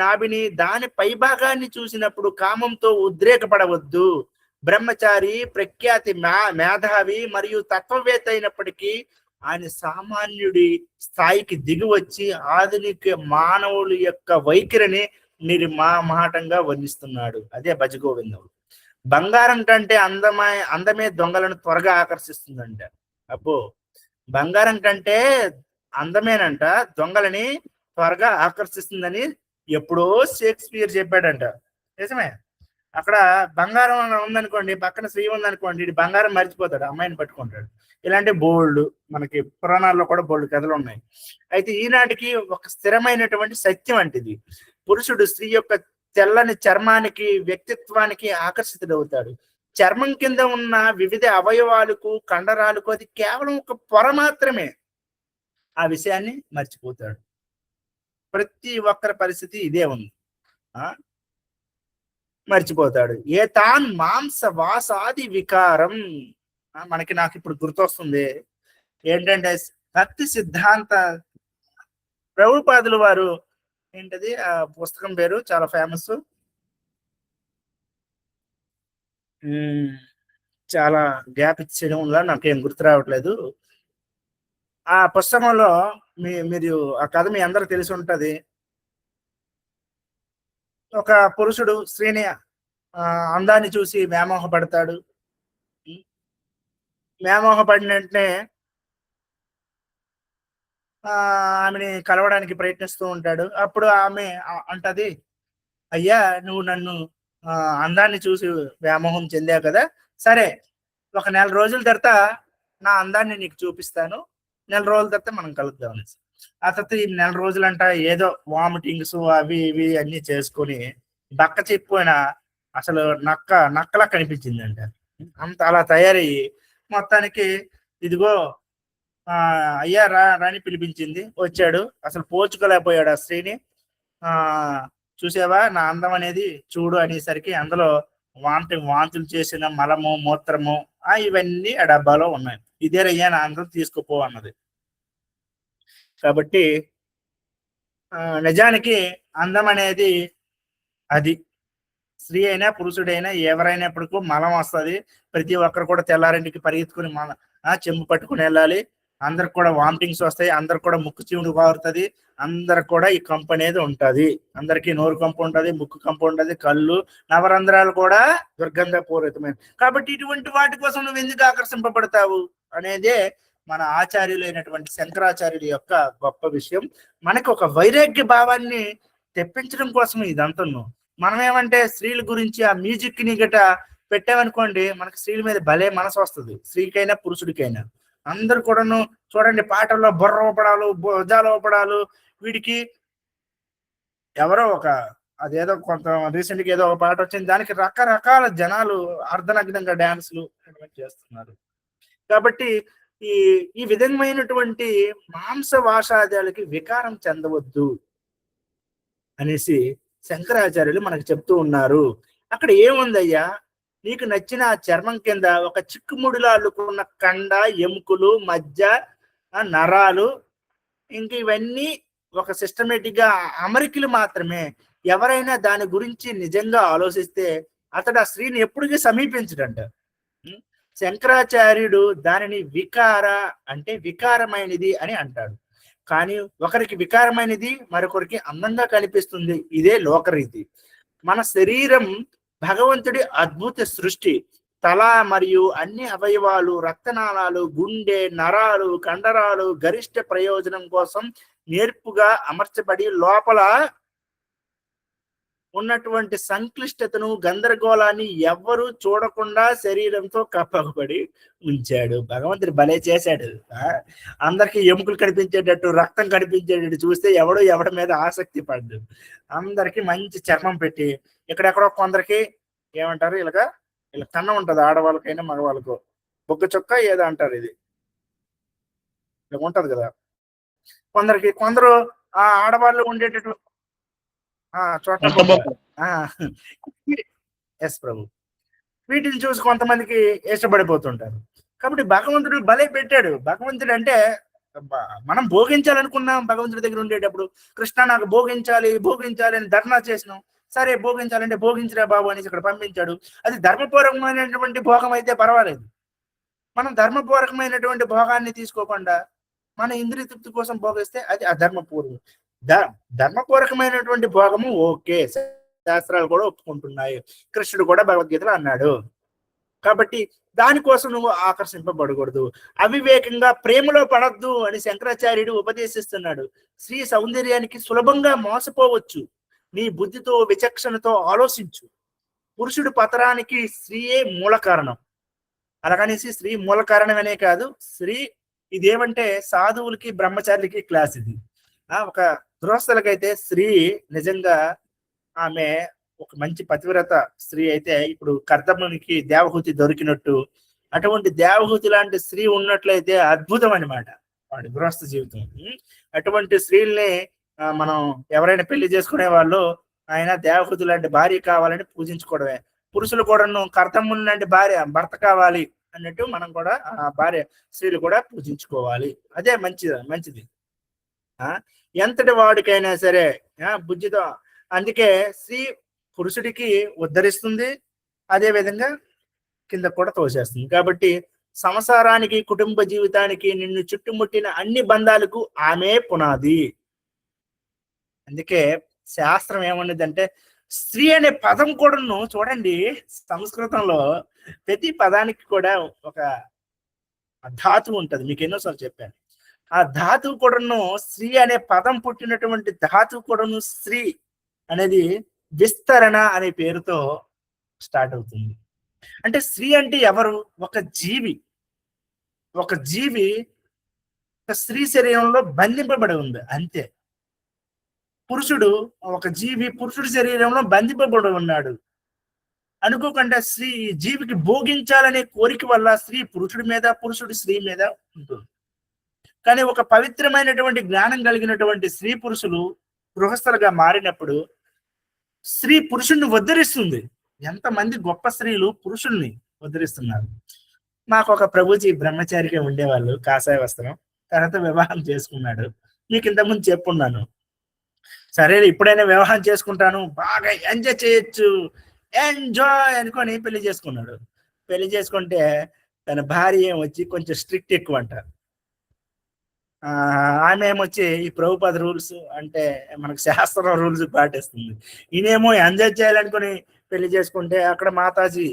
నాభిని దాని పైభాగాన్ని చూసినప్పుడు కామంతో ఉద్రేకపడవద్దు. బ్రహ్మచారి ప్రఖ్యాతి మేధావి మరియు తత్వవేత్త అయినప్పటికీ ఆయన సామాన్యుడి స్థాయికి దిగి వచ్చి ఆధునిక మానవుల యొక్క వైఖరిని నిర్మామాటంగా వర్ణిస్తున్నాడు. అదే భజగోవిందం. బంగారం కంటే అందమే దొంగలను త్వరగా ఆకర్షిస్తుందంట. అబ్బో, బంగారం కంటే అందమేనంట దొంగలని త్వరగా ఆకర్షిస్తుందని ఎప్పుడో షేక్స్పియర్ చెప్పాడంట. నిజమే. అక్కడ బంగారం ఉందనుకోండి, పక్కన స్త్రీ ఉందనుకోండి, ఇది బంగారం మర్చిపోతాడు, అమ్మాయిని పట్టుకుంటాడు. ఇలాంటి బోల్డ్ మనకి పురాణాల్లో కూడా బోల్డ్ కథలు ఉన్నాయి. అయితే ఈనాటికి ఒక స్థిరమైనటువంటి సత్యం అంటిది. పురుషుడు స్త్రీ యొక్క తెల్లని చర్మానికి వ్యక్తిత్వానికి ఆకర్షితుడవుతాడు. చర్మం కింద ఉన్న వివిధ అవయవాలకు కండరాలకు అది కేవలం ఒక పొర మాత్రమే. ఆ విషయాన్ని మర్చిపోతాడు. ప్రతి ఒక్కరి పరిస్థితి ఇదే ఉంది. మర్చిపోతాడు. ఏ తాన్ మాంస వాసాది వికారం. నాకు ఇప్పుడు గుర్తొస్తుంది ఏంటంటే భక్తి సిద్ధాంత ప్రభుపాదుల వారు ఏంటది ఆ పుస్తకం పేరు చాలా ఫేమస్, చాలా గ్యాప్ ఇచ్చేయడం వల్ల నాకేం గుర్తు రావట్లేదు. ఆ పుస్తకంలో మీరు ఆ కథ మీ అందరూ తెలిసి ఉంటది. ఒక పురుషుడు స్త్రీని అందాన్ని చూసి వ్యామోహపడతాడు. వ్యామోహపడిన వెంటనే ఆమెని కలవడానికి ప్రయత్నిస్తూ ఉంటాడు. అప్పుడు ఆమె అంటది, అయ్యా నువ్వు నన్ను అందాన్ని చూసి వ్యామోహం చెందావు కదా, సరే ఒక 4 రోజుల తర్వాత నా అందాన్ని నీకు చూపిస్తాను, 4 రోజుల తర్వాత మనం కలుద్దాం అనేసి. ఆ తర్వాత ఈ 4 రోజులంట ఏదో వామిటింగ్స్ అవి ఇవి అన్ని చేసుకొని బక్క చెప్పిపోయిన అసలు నక్కలా కనిపించిందంట. అంత అలా తయారయ్యి మొత్తానికి ఇదిగో అయ్యా రాని పిలిపించింది. వచ్చాడు, అసలు పోల్చుకోలేకపోయాడు ఆ స్త్రీని. చూసావా నా అందం అనేది చూడు అనేసరికి అందులో వాంతులు చేసిన మలము మూత్రము ఇవన్నీ ఆ డబ్బాలో ఉన్నాయి. ఇదేరయ్యా నా అందం తీసుకుపో అన్నది. కాబట్టి నిజానికి అందం అనేది అది స్త్రీ అయినా పురుషుడైనా ఎవరైనప్పటికీ మలం వస్తుంది. ప్రతి ఒక్కరు కూడా తెల్లారింటికి పరిగెత్తుకుని చెంబు పట్టుకుని వెళ్ళాలి. అందరికి కూడా వామిటింగ్స్ వస్తాయి, అందరికి కూడా ముక్కు చీముడు కారుతుంది, అందరికి కూడా ఈ కంపు అనేది ఉంటుంది. అందరికీ నోరు కంపు ఉంటుంది, ముక్కు కంపు ఉంటుంది, కళ్ళు నవరంధ్రాలు కూడా దుర్గంధపూరితమైన. కాబట్టి ఇటువంటి వాటి కోసం నువ్వు ఎందుకు ఆకర్షింపబడతావు అనేదే మన ఆచార్యులైనటువంటి శంకరాచార్యుల యొక్క గొప్ప విషయం. మనకు ఒక వైరాగ్య భావాన్ని తెప్పించడం కోసం ఇదంతా. మనం ఏమంటే స్త్రీల గురించి ఆ మ్యూజిక్ ని గట పెట్టామనుకోండి, మనకు స్త్రీల మీద భలే మనసు వస్తుంది, స్త్రీకైనా పురుషుడికైనా. అందరు కూడాను చూడండి, పాటల్లో బుర్ర ఊపడాలు, భుజాల ఊపడాలు. వీడికి ఎవరో అదేదో కొంత రీసెంట్ గా ఏదో ఒక పాట వచ్చింది, దానికి రకరకాల జనాలు అర్ధనగ్నంగా డాన్సులు చేస్తున్నారు. కాబట్టి ఈ విధమైనటువంటి మాంసవాసాదాలకి వికారం చెందవద్దు అనేసి శంకరాచార్యులు మనకు చెప్తూ ఉన్నారు. అక్కడ ఏముందయ్యా, నీకు నచ్చిన చర్మం కింద ఒక చిక్కుముడిలో అల్లుకున్న కండ, ఎముకలు, మధ్య, నరాలు, ఇంక ఇవన్నీ ఒక సిస్టమేటిక్ గా అమరికలు మాత్రమే. ఎవరైనా దాని గురించి నిజంగా ఆలోచిస్తే అతడు ఆ స్త్రీని ఎప్పటికీ సమీపించడంట. శంకరాచార్యుడు దానిని అంటే వికారమైనది అని అంటాడు. కానీ ఒకరికి వికారమైనది మరొకరికి అందంగా కనిపిస్తుంది. ఇదే లోకరీతి. మన శరీరం భగవంతుడి అద్భుత సృష్టి. తల మరియు అన్ని అవయవాలు, రక్తనాళాలు, గుండె, నరాలు, కండరాలు గరిష్ట ప్రయోజనం కోసం నేర్పుగా అమర్చబడి లోపల ఉన్నటువంటి సంక్లిష్టతను, గందరగోళాన్ని ఎవ్వరూ చూడకుండా శరీరంతో కప్పబడి ఉంచాడు. భగవంతుడు భలే చేశాడు. అందరికి ఎముకలు కనిపించేటట్టు, రక్తం కనిపించేటట్టు చూస్తే ఎవడి మీద ఆసక్తి పడ్డు. అందరికి మంచి చర్మం పెట్టి, ఇక్కడెక్కడో కొందరికి ఏమంటారు, ఇలా కన్నం ఉంటది, ఆడవాళ్ళకైనా మగవాళ్ళకు బొగ్గ చొక్క ఏదో అంటారు, ఇది ఇలా ఉంటది కదా. కొందరు ఆ ఆడవాళ్ళు ఉండేటట్టు ఎస్ ప్రభు, వీటిని చూసి కొంతమందికి ఇష్టపడిపోతుంటారు. కాబట్టి భగవంతుడు భలే పెట్టాడు. భగవంతుడు అంటే మనం భోగించాలనుకున్నాం భగవంతుడి దగ్గర ఉండేటప్పుడు. కృష్ణ నాకు భోగించాలి భోగించాలి అని ధర్నా చేసినాం. సరే భోగించాలంటే భోగించరా బాబు అనేసి ఇక్కడ పంపించాడు. అది ధర్మపూర్వకమైనటువంటి భోగం అయితే పర్వాలేదు. మనం ధర్మపూర్వకమైనటువంటి భోగాన్ని తీసుకోకుండా మన ఇంద్రియ తృప్తి కోసం భోగిస్తే అది అధర్మపూర్వం. ధర్మపూర్వకమైనటువంటి భోగము ఓకే, శాస్త్రాలు కూడా ఒప్పుకుంటున్నాయి, కృష్ణుడు కూడా భగవద్గీతలో అన్నాడు. కాబట్టి దానికోసం నువ్వు ఆకర్షింపబడకూడదు. అవివేకంగా ప్రేమలో పడద్దు అని శంకరాచార్యుడు ఉపదేశిస్తున్నాడు. స్త్రీ సౌందర్యానికి సులభంగా మోసపోవచ్చు. నీ బుద్ధితో విచక్షణతో ఆలోచించు. పురుషుడు పతనానికి స్త్రీయే మూల కారణం. అలాగనేసి స్త్రీ మూల కారణం అనే కాదు, స్త్రీ ఇదేమంటే సాధువులకి బ్రహ్మచారులకి క్లాస్ ఇది. ఒక గృహస్థులకైతే స్త్రీ నిజంగా ఆమె ఒక మంచి పతివ్రత స్త్రీ అయితే ఇప్పుడు కర్దమునికి దేవహూతి దొరికినట్టు, అటువంటి దేవహూతి లాంటి స్త్రీ ఉన్నట్లయితే అద్భుతం అనమాట వాడి గృహస్థ జీవితం. అటువంటి స్త్రీల్ని మనం ఎవరైనా పెళ్లి చేసుకునే వాళ్ళు ఆయన దేవహూతి లాంటి భార్య కావాలని పూజించుకోవడమే. పురుషులు కూడాను కర్దముని లాంటి భార్య భర్త కావాలి అన్నట్టు మనం కూడా ఆ భార్య స్త్రీలు కూడా పూజించుకోవాలి. అదే మంచిది. ఎంతటి వాడికైనా సరే బుద్ధితో. అందుకే స్త్రీ పురుషుడికి ఉద్ధరిస్తుంది, అదే విధంగా కింద కూడా తోసేస్తుంది. కాబట్టి సంసారానికి కుటుంబ జీవితానికి నిన్ను చుట్టుముట్టిన అన్ని బంధాలకు ఆమె పునాది. అందుకే శాస్త్రం ఏమన్నదంటే స్త్రీ అనే పదం కూడాను చూడండి, సంస్కృతంలో ప్రతి పదానికి కూడా ఒక ధాతువు ఉంటది. మీకు ఎన్నోసార్లు చెప్పాను. ఆ ధాతువు కూడాను స్త్రీ అనే పదం పుట్టినటువంటి ధాతువు కూడాను స్త్రీ అనేది విస్తరణ అనే పేరుతో స్టార్ట్ అవుతుంది. అంటే స్త్రీ అంటే ఎవరు? ఒక జీవి స్త్రీ శరీరంలో బంధింపబడి ఉంది అంతే. పురుషుడు ఒక జీవి పురుషుడి శరీరంలో బంధింపబడి ఉన్నాడు. అనుకోకుండా స్త్రీ జీవికి భోగించాలనే కోరిక వల్ల స్త్రీ పురుషుడి మీద, పురుషుడి స్త్రీ మీద ఉంటుంది. కానీ ఒక పవిత్రమైనటువంటి జ్ఞానం కలిగినటువంటి స్త్రీ పురుషులు గృహస్థులుగా మారినప్పుడు స్త్రీ పురుషుణ్ణి ఉద్ధరిస్తుంది. ఎంతమంది గొప్ప స్త్రీలు పురుషుల్ని ఉద్ధరిస్తున్నారు. మాకు ఒక ప్రభుజీ బ్రహ్మచారిగా ఉండేవాళ్ళు, కాషాయ వస్త్రం, తర్వాత వివాహం చేసుకున్నాడు. మీకు ఇంతకుముందు చెప్పున్నాను. సరే ఇప్పుడైనా వివాహం చేసుకుంటాను, బాగా ఎంజాయ్ చేయొచ్చు, ఎంజాయ్ అనుకొని పెళ్లి చేసుకున్నాడు. పెళ్లి చేసుకుంటే తన భార్య ఏమొచ్చి కొంచెం స్ట్రిక్ట్ ఎక్కువ అంట. ఆమె ఏమొచ్చి ఈ ప్రభుపాద రూల్స్ అంటే మనకు శాస్త్రం రూల్స్ పాటిస్తుంది. ఈయనేమో ఎంజాయ్ చేయాలనుకుని పెళ్లి చేసుకుంటే అక్కడ మాతాజీ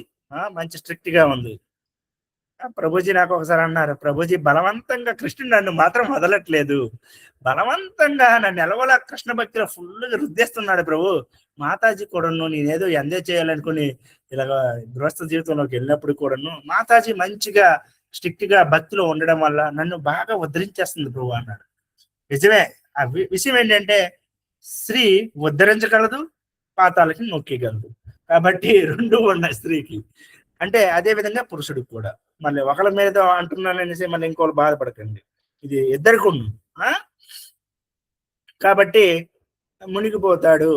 మంచి స్ట్రిక్ట్ గా ఉంది. ప్రభుజీ నాకు ఒకసారి అన్నారు, ప్రభుజీ బలవంతంగా కృష్ణుడు నన్ను మాత్రం వదలట్లేదు, బలవంతంగా నన్ను ఎలవలా కృష్ణ భక్తిలో ఫుల్గా రుద్దేస్తున్నాడు ప్రభు. మాతాజీ కూడాను నేనేదో ఎంజాయ్ చేయాలనుకుని ఇలాగ గృహస్థ జీవితంలోకి వెళ్ళినప్పుడు కూడాను మాతాజీ మంచిగా స్ట్రిక్ట్ గా భక్తిలో ఉండడం వల్ల నన్ను బాగా ఉద్ధరించేస్తుంది ప్రభు అన్నాడు. నిజమే. ఆ విషయం ఏంటంటే స్త్రీ ఉద్ధరించగలదు, పాతాలకి నొక్కేయగలదు. కాబట్టి రెండు ఉన్నాయి స్త్రీకి. అంటే అదే విధంగా పురుషుడికి కూడా. మళ్ళీ ఒకళ్ళ మీద అంటున్నాననేసి మళ్ళీ ఇంకోళ్ళు బాధపడకండి, ఇది ఇద్దరికి ఉంది. కాబట్టి మునిగిపోతాడు.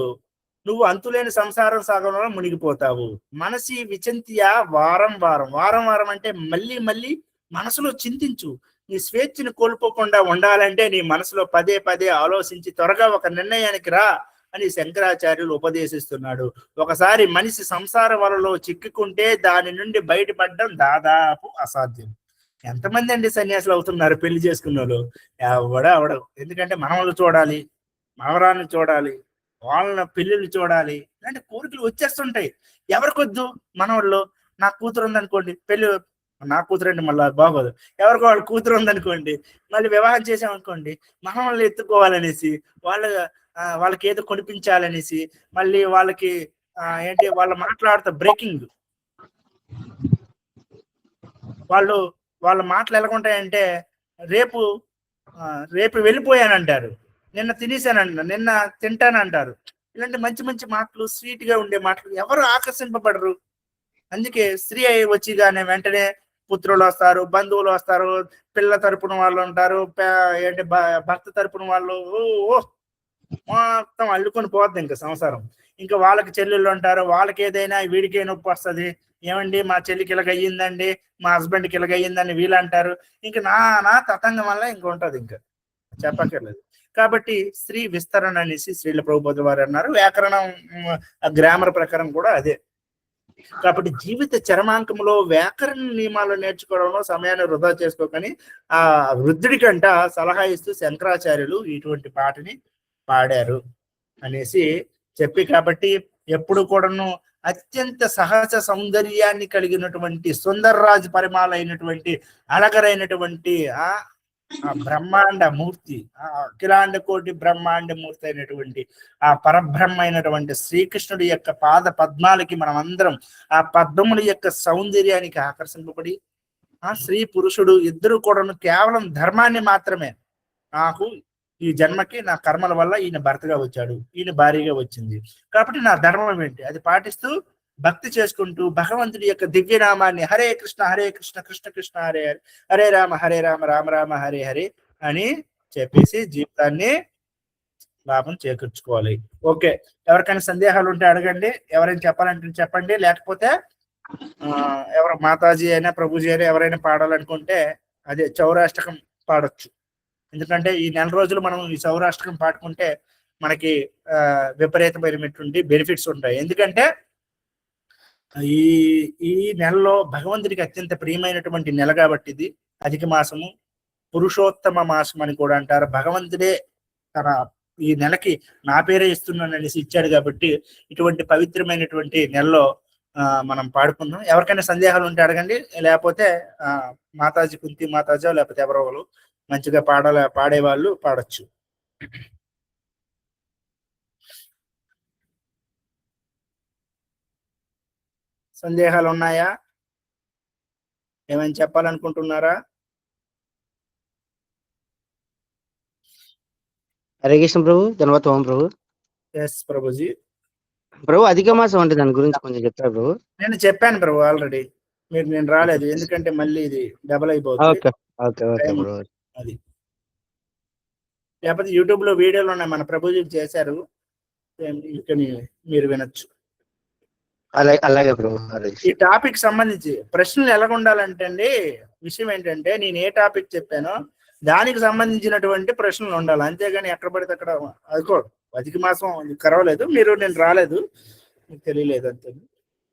నువ్వు అంతులేని సంసారం సాగడంలో మునిగిపోతావు. మనసి విచింతియా వారం వారం అంటే మళ్ళీ మనసులో చింతించు. నీ స్వేచ్ఛను కోల్పోకుండా ఉండాలంటే నీ మనసులో పదే ఆలోచించి త్వరగా ఒక నిర్ణయానికి రా అని శంకరాచార్యులు ఉపదేశిస్తున్నాడు. ఒకసారి మనిషి సంసార వలలో చిక్కుకుంటే దాని నుండి బయటపడడం దాదాపు అసాధ్యం. ఎంతమంది అండి సన్యాసులు అవుతున్నారు పెళ్లి చేసుకున్న వాళ్ళు? అవడవు. ఎందుకంటే మనవలు చూడాలి, మనవరాన్ని చూడాలి, వాళ్ళ పెళ్ళిళ్ళు చూడాలి, ఇలాంటి కోరికలు వచ్చేస్తుంటాయి. ఎవరికొద్దు? మనవాళ్ళు. నా కూతురు ఉందనుకోండి, పెళ్లి నా కూతురు అంటే మళ్ళీ బాగోదు. ఎవరికో వాళ్ళ కూతురు ఉందనుకోండి, మళ్ళీ వివాహం చేసామనుకోండి, మనవాళ్ళు ఎత్తుకోవాలనేసి, వాళ్ళకి ఏదో కొనిపించాలనేసి, మళ్ళీ వాళ్ళకి ఏంటి వాళ్ళు మాట్లాడుతూ బ్రేకింగ్, వాళ్ళ మాటలు ఎలాగుంటాయంటే రేపు వెళ్ళిపోయానంటారు, నిన్న తినేసానంట, నిన్న తింటానంటారు. ఇలాంటి మంచి మాటలు, స్వీట్ గా ఉండే మాటలు ఎవరు ఆకర్షింపబడరు. అందుకే స్త్రీ వచ్చి కానీ వెంటనే పుత్రులు వస్తారు, బంధువులు వస్తారు, పిల్ల తరపున వాళ్ళు ఉంటారు, ఏంటి భర్త తరపున వాళ్ళు మొత్తం అల్లుకొని పోద్ది ఇంకా సంసారం. ఇంకా వాళ్ళకి చెల్లెళ్ళు ఉంటారు, వాళ్ళకి ఏదైనా వీడికే నొప్పి వస్తుంది. ఏమండి మా చెల్లికి ఇలాగ అయ్యిందండి, మా హస్బెండ్కి ఇలాగ అయ్యిందని వీళ్ళు అంటారు. ఇంకా నా తతంగం వల్ల ఇంక ఉంటది, ఇంకా చెప్పక్కర్లేదు. కాబట్టి స్త్రీ విస్తరణ అనేసి శ్రీల ప్రభుపాదుల వారు అన్నారు. వ్యాకరణం గ్రామర్ ప్రకారం కూడా అదే. కాబట్టి జీవిత చరమాంకంలో వ్యాకరణ నియమాలు నేర్చుకోవడంలో సమయాన్ని వృధా చేసుకోకని ఆ వృద్ధుడికంట సలహా ఇస్తూ శంకరాచార్యులు ఇటువంటి పాటని పాడారు అనేసి చెప్పి, కాబట్టి ఎప్పుడు కూడాను అత్యంత సహజ సౌందర్యాన్ని కలిగినటువంటి సుందర్రాజ్ పరిమాలైనటువంటి అలగరైనటువంటి ఆ బ్రహ్మాండ మూర్తి, అఖిలాండ కోటి బ్రహ్మాండ మూర్తి అయినటువంటి ఆ పరబ్రహ్మ అయినటువంటి శ్రీకృష్ణుడి యొక్క పాద పద్మాలకి మనం అందరం ఆ పద్మముల యొక్క సౌందర్యానికి ఆకర్షింపబడి ఆ స్త్రీ పురుషుడు ఇద్దరు కూడాను కేవలం ధర్మాన్ని మాత్రమే, నాకు ఈ జన్మకి నా కర్మల వల్ల ఈయన భర్తగా వచ్చాడు, ఈయన భార్యగా వచ్చింది, కాబట్టి నా ధర్మం ఏంటి అది పాటిస్తూ భక్తి చేసుకుంటూ భగవంతుడి యొక్క దివ్యనామాన్ని హరే కృష్ణ కృష్ణ కృష్ణ హరే హరే, హరే రామ రామ రామ హరే హరే అని చెప్పేసి జీవితాన్ని లాభం చేకూర్చుకోవాలి. ఓకే, ఎవరికైనా సందేహాలు ఉంటే అడగండి, ఎవరైనా చెప్పాలంటే చెప్పండి, లేకపోతే ఎవరు మాతాజీ అయినా ప్రభుజీ అయినా ఎవరైనా పాడాలనుకుంటే అదే చౌరాష్టకం పాడొచ్చు. ఎందుకంటే ఈ నెల రోజులు మనం ఈ చౌరాష్టకం పాడుకుంటే మనకి విపరీతమైనటువంటి బెనిఫిట్స్ ఉంటాయి. ఎందుకంటే ఈ ఈ నెలలో భగవంతుడికి అత్యంత ప్రియమైనటువంటి నెల కాబట్టి ఇది అధిక మాసము, పురుషోత్తమ మాసం అని కూడా అంటారు. భగవంతుడే తన ఈ నెలకి నా పేరే ఇస్తున్నాను అనేసి ఇచ్చాడు కాబట్టి ఇటువంటి పవిత్రమైనటువంటి నెలలో మనం పాడుకుందాం. ఎవరికైనా సందేహాలు ఉంటే అడగండి, లేకపోతే మాతాజీ కుంతి మాతాజీ లేకపోతే ఎవరో వాళ్ళు మంచిగా పాడేవాళ్ళు పాడొచ్చు. సందేహాలు ఉన్నాయా? ఏమైనా చెప్పాలనుకుంటున్నారా? హరే కృష్ణ ప్రభు, ధన్యవాద ఓం ప్రభు. ఎస్ ప్రభుజీ. ప్రభు అధిక మాసం అంటే దాని గురించి కొంచెం చెప్తారు ప్రభు. నేను చెప్పాను ప్రభు ఆల్రెడీ, నేను రాలేదు ఎందుకంటే మళ్ళీ ఇది డబల్ అయిపోతుంది. అది లేకపోతే యూట్యూబ్ లో వీడియోలు ఉన్నాయి, మన ప్రభుజీ చేశారు, మీరు వినొచ్చు. అలాగే ప్రభు. ఈ టాపిక్ సంబంధించి ప్రశ్నలు ఎలా ఉండాలంటే అండి, విషయం ఏంటంటే నేను ఏ టాపిక్ చెప్పానో దానికి సంబంధించినటువంటి ప్రశ్నలు ఉండాలి, అంతేగాని ఎక్కడ పడితే అక్కడ అనుకోడు. అధిక మాసం కరవలేదు, నేను రాలేదు, మీకు తెలియలేదు అంతే.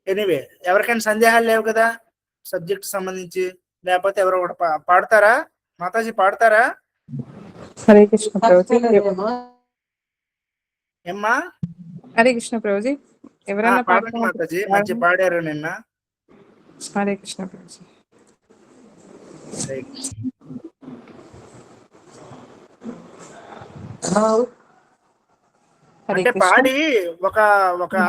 ఎనీవే, ఎవరికైనా సందేహాలు లేవు కదా సబ్జెక్ట్ సంబంధించి? లేకపోతే ఎవరో ఒకటి పాడతారా? మాతాజీ పాడతారా? హరే కృష్ణ ప్రభుజీ. ఏమ్మా? హరే కృష్ణ ప్రభుజీ. ఎవరైనా పాడండి మాతాజీ, మంచి పాడారు నిన్న. హరే కృష్ణ ప్రభుజీ. అంటే పాడి ఒక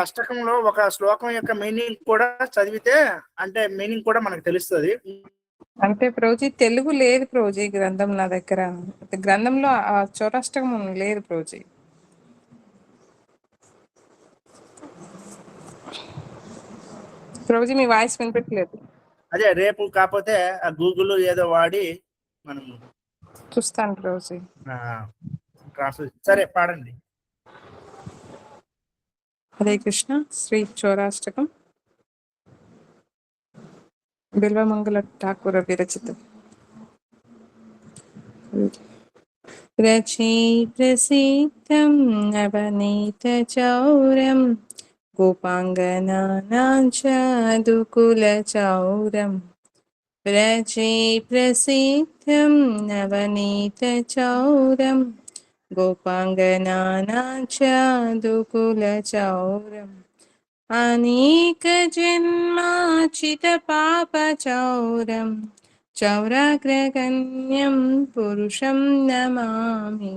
అష్టకంలో ఒక శ్లోకం యొక్క మీనింగ్ కూడా చదివితే అంటే మీనింగ్ కూడా మనకు తెలుస్తుంది. అంటే ప్రభుజీ తెలుగు లేదు ప్రభుజీ గ్రంథం నా దగ్గర, గ్రంథంలో ఆ చౌరాష్టకం లేదు ప్రభుజీ. ప్రభుజీ మీ వాయిస్ వినిపించలేదు. అదే రేపు కాకపోతే ఆ గూగుల్ ఏదో వాడి మనం చూస్తాను ప్రభుజీ. సరే పాడండి. హరే కృష్ణ. శ్రీ చౌరాష్టకం బిల్వమంగళ ఠాకూర విరచితం. రచయి ప్రసిద్ధం నవనీత చౌరం గోపాంగనానాంచదుకుల చౌరం. రచయి ప్రసిద్ధం నవనీత చౌరం గోపాంగనానాంచదుకుల చౌరం. అనేక జన్మాచిత పాప చౌరం చౌరాగ్రగణ్యం పురుషం నమామి.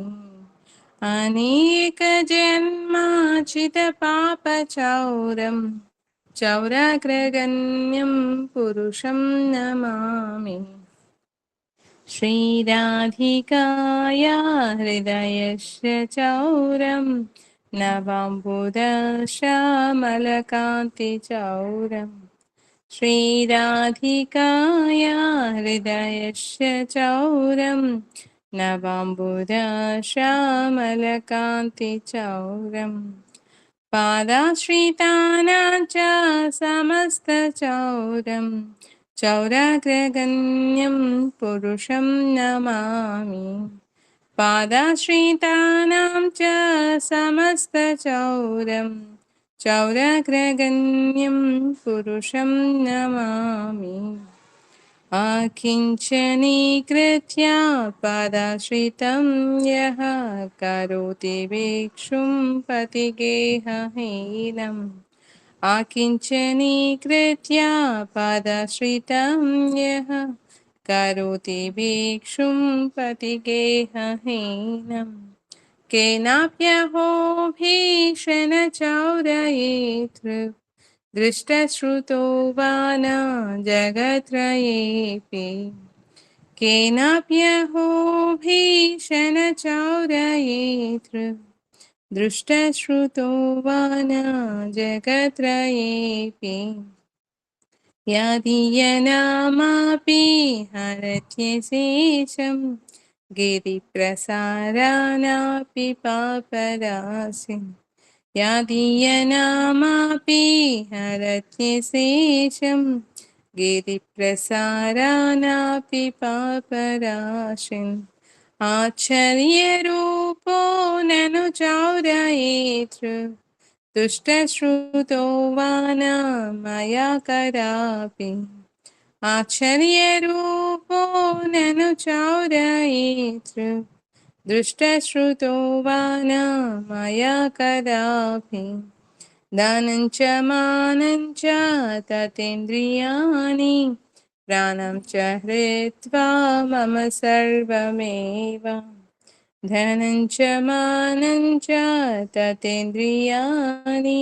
అనేక జన్మాచిత పాప చౌరం చౌరాగ్రగణ్యం పురుషం నమామి. శ్రీరాధికాయా హృదయస్య చౌరం నవాంబుదశ్యామలకాంతి చౌరం. శ్రీరాధికాయా హృదయస్య చౌరం नवाम्बुजा श्यामलकान्तिचौरम् पादाश्रितानां च समस्तचौरम् चौराग्रगण्यं पुरुषं नमामि पादाश्रितानां च समस्तचौरम् चौराग्रगण्यं पुरुषं नमामि आकिञ्चनीकृत्य पदाश्रितं यः करोति भिक्षुं पतिगेहहीनम् आकिञ्चनीकृत्य पदाश्रितं यः करोति भिक्षुं पतिगेहहीनम् केनाप्यहो भीषणचौरयेत् दृष्टश्रुतो वा न जगत्रयेऽपि केनाप्यहो भीषणचौरयेत् दृष्टश्रुतो वा न जगत्रयेऽपि यदीयनामापि हरत्यशेषं गिरिप्रसारानापि पापराशिम् यदीयनामापि हरत्यशेषं गिरिप्रसारानापि पापराशिम् आश्चर्यरूपो ननु चौरयेत् दुष्टश्रुतो वा न मया कदापि आश्चर्यरूपो ननु चौरयेत् दृष्टश्रुतो वा न मया कदापि दानं च मानं च ततेन्द्रियाणि प्राणं च हृत्वा मम सर्वमेव धनं च मानं च ततेन्द्रियाणि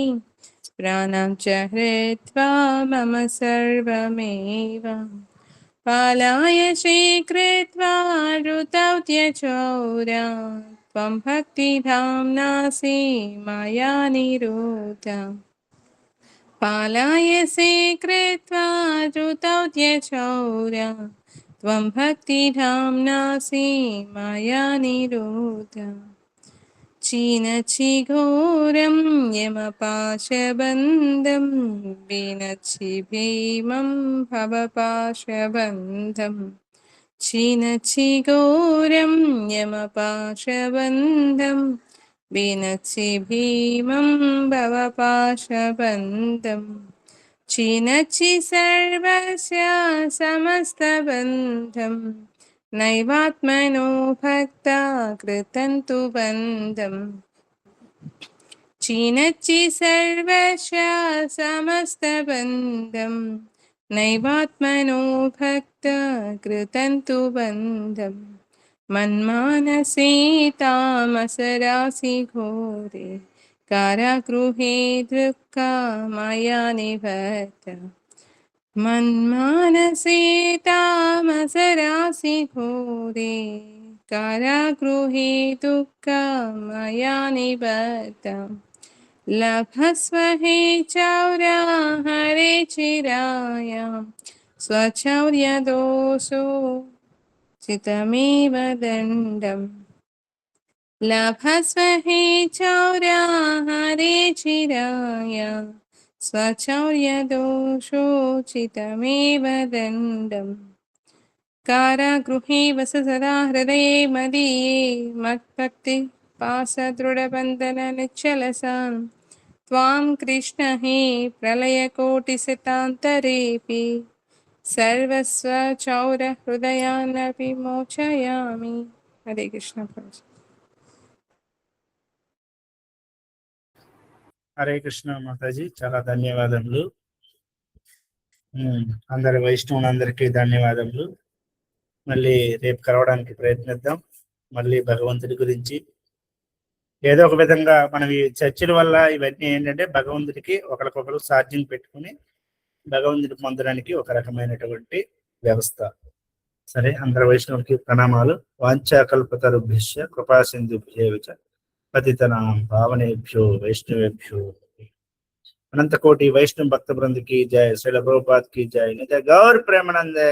प्राणं च हृत्वा मम सर्वमेव पालाय स्वीकृत्वा ऋतौ त्यजौरा त्वं भक्तिधाम्नासि मया निरुता पालाय स्वीकृत्वा ऋतौ त्यजौरा त्वं भक्तिधाम्नासि मया निरुता चीनचिघोरं यमपाशबन्धं विनचि भीमं भवपाशबन्धं चीनचिघोरं यमपाशबन्धं विनचि भीमं भवपाशबन्धं चीनचि सर्वस्य समस्तबन्धं नैवात्मनो भक्ता कृतं तु बन्धम् चीनचि सर्वस्य समस्तबन्धं नैवात्मनो भक्ता कृतं तु बन्धम् मन्मानसे तामसरासि घोरे कारागृहे दृक्का मया निबद्धा मन्मानसे तामसरासि घोरे कारागृहे दुःखा मया निबद्धा लभस्व हे चौरा हरे चिरायां स्वचौर्यदोषो चितमेव दण्डम् लभस्व हे चौरा हरे चिरायां स्वचौर्यदोषोचितमेव दण्डम् कारागृहे वस सदा हृदये मदीये मत्भक्ति पाशदृढबन्धननिश्चलसान् त्वां कृष्ण हे प्रलयकोटिसितान्तरेऽपि सर्वस्वचौरहृदयानपि मोचयामि हरे कृष्ण प्रभु హరే కృష్ణ మాతాజీ, చాలా ధన్యవాదములు. అందరి వైష్ణవులందరికీ ధన్యవాదములు. మళ్ళీ రేపు కలవడానికి ప్రయత్నిద్దాం. మళ్ళీ భగవంతుడి గురించి ఏదో ఒక విధంగా మనం ఈ చర్చల వల్ల ఇవన్నీ ఏంటంటే భగవంతుడికి ఒకరికొకరు ఛార్జింగ్ పెట్టుకుని భగవంతుడి పొందడానికి ఒక రకమైనటువంటి వ్యవస్థ. సరే, అందరి వైష్ణవులకి ప్రణామాలు. వాంఛాకల్పతరుభ్యశ్చ కృపా సింధుభ్యేవ చ పతితనాం పావనేభ్యో వైష్ణవేభ్యో अनंत कोटि वैष्णव भक्त वृंद की जय. श्रील प्रभुपाद की जय. नित्य गौर प्रेमानंदे.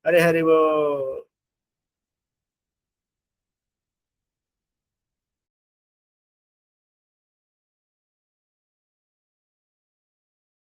हरे हरि बोल.